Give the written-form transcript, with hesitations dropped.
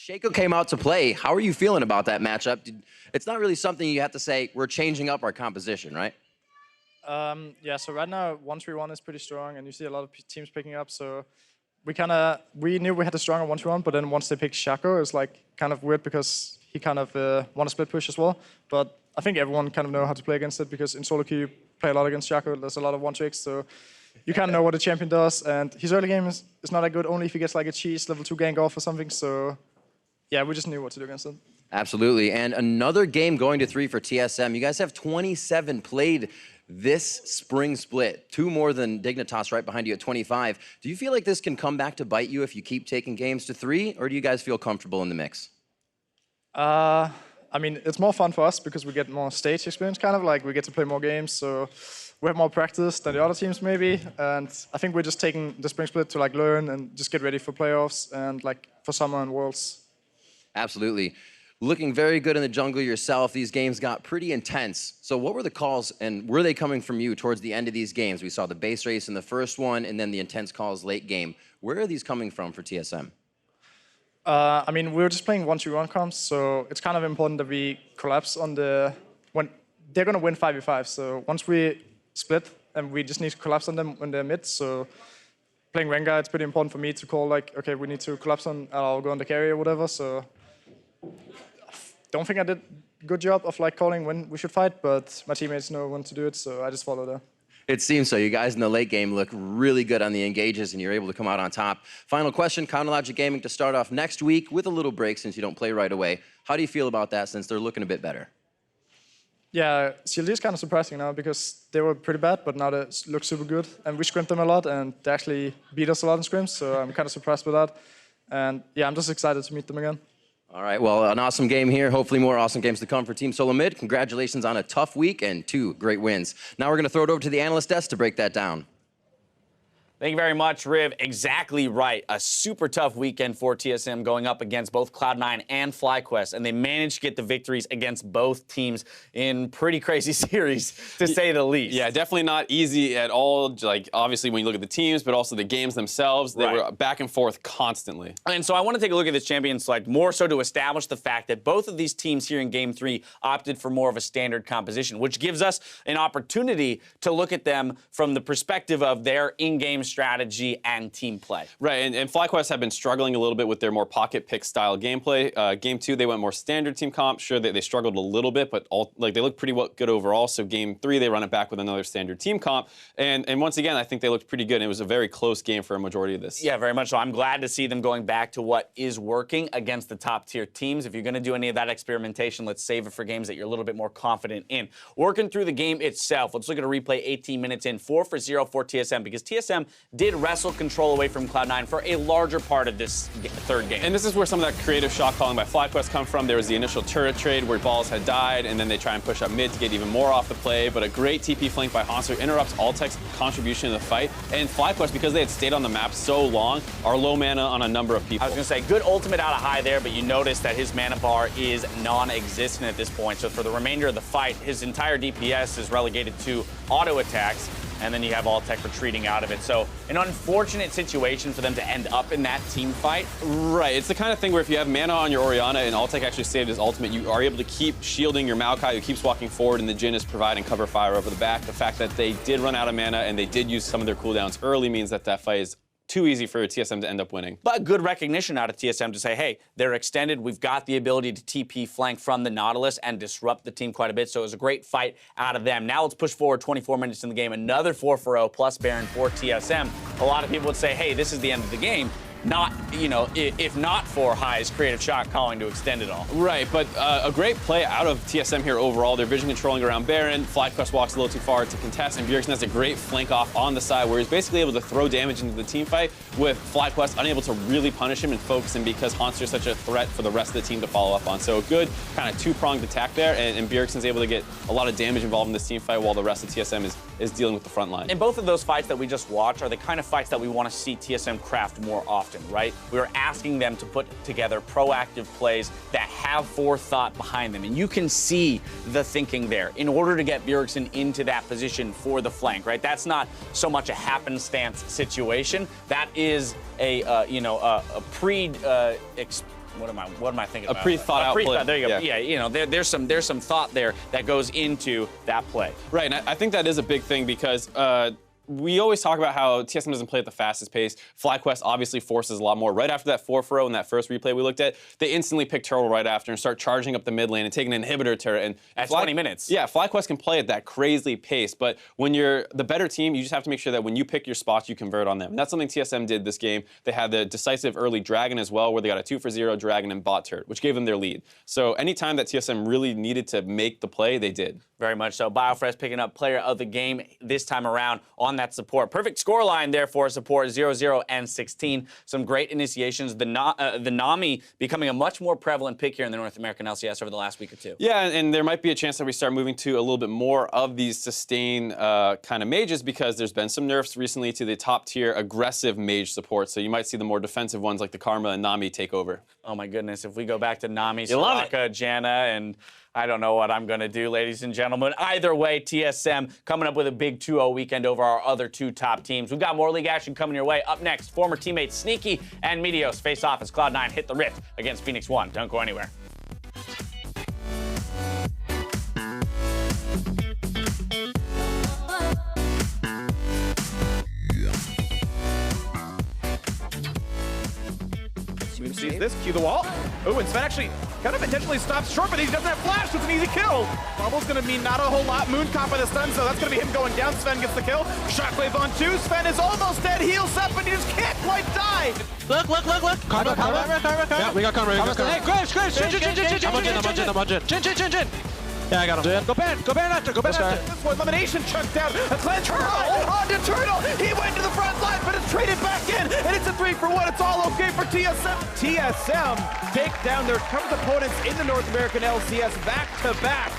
Shaco came out to play. How are you feeling about that matchup? It's not really something you have to say, we're changing up our composition, right? Yeah, so right now 1-3-1 is pretty strong, and you see a lot of teams picking up. So we knew we had a stronger 1-3-1, but then once they picked Shaco, it's like kind of weird because he kind of won a split push as well. But I think everyone kind of know how to play against it because in solo queue you play a lot against Shaco. There's a lot of 1-2x, so you kind of know what the champion does. And his early game is not that good, only if he gets like a cheese level 2 gank off or something. So yeah, we just knew what to do against it. Absolutely, and another game going to 3 for TSM. You guys have 27 played this spring split, 2 more than Dignitas right behind you at 25. Do you feel like this can come back to bite you if you keep taking games to 3, or do you guys feel comfortable in the mix? I mean, it's more fun for us because we get more stage experience, kind of like we get to play more games, so we have more practice than the other teams maybe. And I think we're just taking the spring split to like learn and just get ready for playoffs and like for summer and worlds. Absolutely. Looking very good in the jungle yourself. These games got pretty intense. So what were the calls, and were they coming from you towards the end of these games? We saw the base race in the first one, and then the intense calls late game. Where are these coming from for TSM? I mean, we were just playing 1-2-1 comps, so it's kind of important that we collapse on when they're going to win 5v5. So once we split, and we just need to collapse on them when they're mid. So playing Rengar, it's pretty important for me to call like, okay, we need to collapse on, I'll go on the carry or whatever. So don't think I did a good job of like calling when we should fight, but my teammates know when to do it, so I just follow that. It seems so. You guys in the late game look really good on the engages, and you're able to come out on top. Final question, Counterlogic Gaming to start off next week with a little break since you don't play right away. How do you feel about that since they're looking a bit better? Yeah, CLG is kind of surprising now because they were pretty bad, but now they look super good. And we scrimmed them a lot, and they actually beat us a lot in scrims, so I'm kind of surprised with that. And yeah, I'm just excited to meet them again. All right, well, an awesome game here. Hopefully more awesome games to come for Team Solo Mid. Congratulations on a tough week and 2 great wins. Now we're going to throw it over to the analyst desk to break that down. Thank you very much, Riv. Exactly right. A super tough weekend for TSM going up against both Cloud9 and FlyQuest, and they managed to get the victories against both teams in pretty crazy series, to say the least. Yeah, definitely not easy at all. Like, obviously, when you look at the teams, but also the games themselves, they were back and forth constantly. And so I want to take a look at this Champions Select more so to establish the fact that both of these teams here in Game 3 opted for more of a standard composition, which gives us an opportunity to look at them from the perspective of their in-game strategy and team play. Right, and FlyQuest have been struggling a little bit with their more pocket pick style gameplay. Game 2, they went more standard team comp. Sure, they struggled a little bit, but they looked pretty good overall. So Game 3, they run it back with another standard team comp. And once again, I think they looked pretty good. And it was a very close game for a majority of this. Yeah, very much so. I'm glad to see them going back to what is working against the top tier teams. If you're going to do any of that experimentation, let's save it for games that you're a little bit more confident in. Working through the game itself, let's look at a replay 18 minutes in, 4-for-0 for TSM, because TSM did wrestle control away from Cloud9 for a larger part of this third game. And this is where some of that creative shot calling by FlyQuest come from. There was the initial turret trade where balls had died, and then they try and push up mid to get even more off the play, but a great TP flank by Hanser interrupts Altec's contribution in the fight. And FlyQuest, because they had stayed on the map so long, are low mana on a number of people. I was going to say, good ultimate out of high there, but you notice that his mana bar is non-existent at this point. So for the remainder of the fight, his entire DPS is relegated to auto attacks, and then you have Altec retreating out of it. So an unfortunate situation for them to end up in that team fight. Right, it's the kind of thing where if you have mana on your Orianna and Altec actually saved his ultimate, you are able to keep shielding your Maokai who keeps walking forward, and the Jhin is providing cover fire over the back. The fact that they did run out of mana and they did use some of their cooldowns early means that that fight is too easy for TSM to end up winning. But good recognition out of TSM to say, hey, they're extended. We've got the ability to TP flank from the Nautilus and disrupt the team quite a bit. So it was a great fight out of them. Now let's push forward 24 minutes in the game. Another 4-for-0 plus Baron for TSM. A lot of people would say, hey, this is the end of the game. Not, you know, if not for High's creative shot calling to extend it all. Right, but a great play out of TSM here overall. They're vision controlling around Baron. FlyQuest walks a little too far to contest, and Bjergsen has a great flank off on the side where he's basically able to throw damage into the team fight with FlyQuest unable to really punish him and focus him because Hanser is such a threat for the rest of the team to follow up on. So a good kind of two-pronged attack there, and Bjergsen's able to get a lot of damage involved in this team fight while the rest of TSM is dealing with the front line. And both of those fights that we just watched are the kind of fights that we want to see TSM craft more often, right? We are asking them to put together proactive plays that have forethought behind them. And you can see the thinking there in order to get Bjergsen into that position for the flank, right? That's not so much a happenstance situation. That is a What am I thinking about? A pre-thought out play. There you go. Yeah. You know, there's some thought there that goes into that play. Right, and I think that is a big thing because we always talk about how TSM doesn't play at the fastest pace. FlyQuest obviously forces a lot more. Right after that 4-0 in that first replay we looked at, they instantly pick Turtle right after and start charging up the mid lane and taking an inhibitor turret. And At 20 minutes. Yeah, FlyQuest can play at that crazy pace, but when you're the better team, you just have to make sure that when you pick your spots, you convert on them. And that's something TSM did this game. They had the decisive early Dragon as well, where they got a 2-for-0 Dragon and bot turret, which gave them their lead. So anytime that TSM really needed to make the play, they did. Very much so. Biofresh picking up player of the game this time around on that support. Perfect scoreline there for support, 0-0 and 16. Some great initiations. The Nami becoming a much more prevalent pick here in the North American LCS over the last week or two. Yeah, and there might be a chance that we start moving to a little bit more of these sustain kind of mages because there's been some nerfs recently to the top tier aggressive mage support. So you might see the more defensive ones like the Karma and Nami take over. Oh my goodness, if we go back to Nami, love it. Soraka, Janna, and I don't know what I'm going to do, ladies and gentlemen. Either way, TSM coming up with a big 2-0 weekend over our other two top teams. We've got more league action coming your way. Up next, former teammates Sneaky and Meteos face off as Cloud9 hit the Rift against Phoenix 1. Don't go anywhere. Sees this, cue the wall. Oh, and Sven actually kind of intentionally stops short, but he doesn't have flash, so it's an easy kill. Bubble's gonna mean not a whole lot. Moon caught by the stun, so that's gonna be him going down. Sven gets the kill. Shockwave on 2. Sven is almost dead. Heals up, and he just can't quite die. Look. Karma. Yeah, we got Karma. Hey, Graves. Jin. Yeah, I got him. Go ban after. This one, elimination chunked out. A cleanse Turtle onto Turtle. He went to the front line, but it's traded back in, and it's a 3-for-1. It's all okay for TSM. TSM take down their toughest opponents in the North American LCS back-to-back.